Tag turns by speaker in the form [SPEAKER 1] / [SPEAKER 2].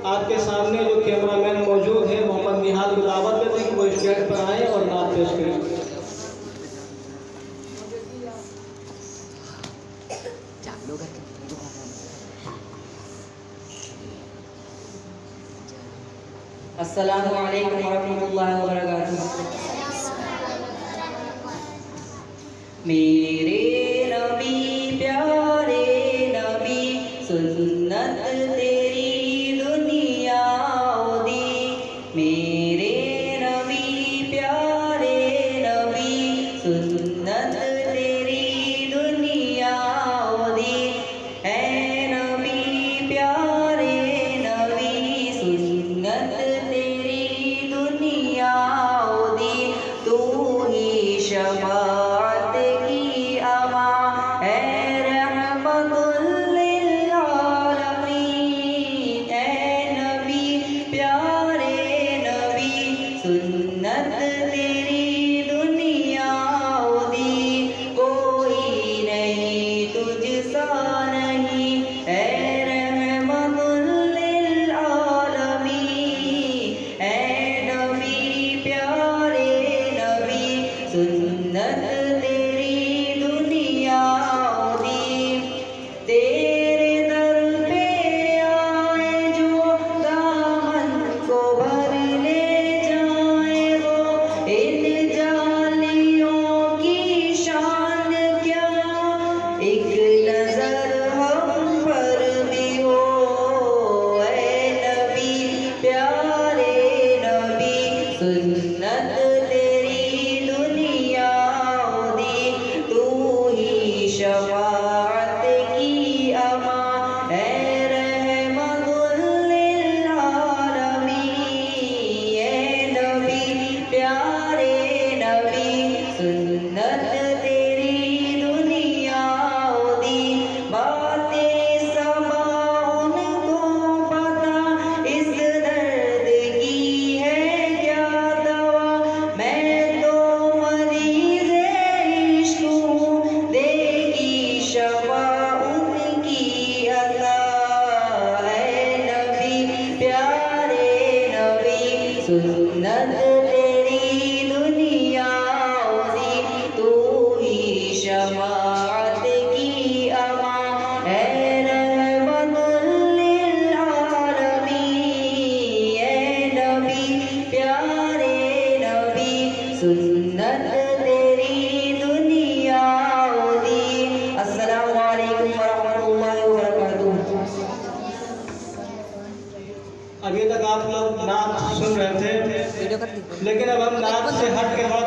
[SPEAKER 1] आपके सामने जो कैमरामैन मौजूद है मोहम्मद निहाल को दावत देते हैं कि वो स्टेज पर आए और नात पेश करें।
[SPEAKER 2] अस्सलामु अलैकुम वरहमतुल्लाहि वबरकातुहू। मेरे नबी प्यारे नबी सुन्नत तेरी दुनिया दी। मेरे नबी प्यारे नबी सुन्नत तेरी दुनिया दी। है नबी प्यारे नबी सुन्नत तेरी दुनिया दी। तू ही शफाअत की अमा है रहमतुल लिल आलमीन। है नबी प्यारे नबी सुन्नत तेरी दुनिया दी। कोई नहीं तुझसा नहीं है रहमतुल लिल आलमीन। है नबी प्यारे नबी सुन्नत तेरी दुनिया दी। तेरे दर पे आए जो दामन को भर ले जाए वो इन जालियों की शान क्या। एक नजर हम पर भी हो ऐ नबी प्यारे नबी सुन्नत तेरी दुनिया दी। तू ही शफाअत की अमा है रहमतुल लिल आलमीन। है नबी प्यारे नबी सुन्नत तेरी दुनिया दी। बातें सबा उनको पता इस दर्द की है क्या दवा। मैं तो मरीज़ इश्क हूँ देगी शफा उनकी अता। है नबी प्यारे नबी सुन्नत तेरी दुनिया दी। तू ही शफाअत की अमा है रहमतुल लिल आलमीन। है नबी प्यारे नबी सुन्नत तेरी दुनिया दी। अस्सलामु अलैकुम वरहमतुल्लाहि वबरकातुहू।
[SPEAKER 1] अभी तक आप लोग नात सुन रहे थे, लेकिन अब हम नात से हट के बात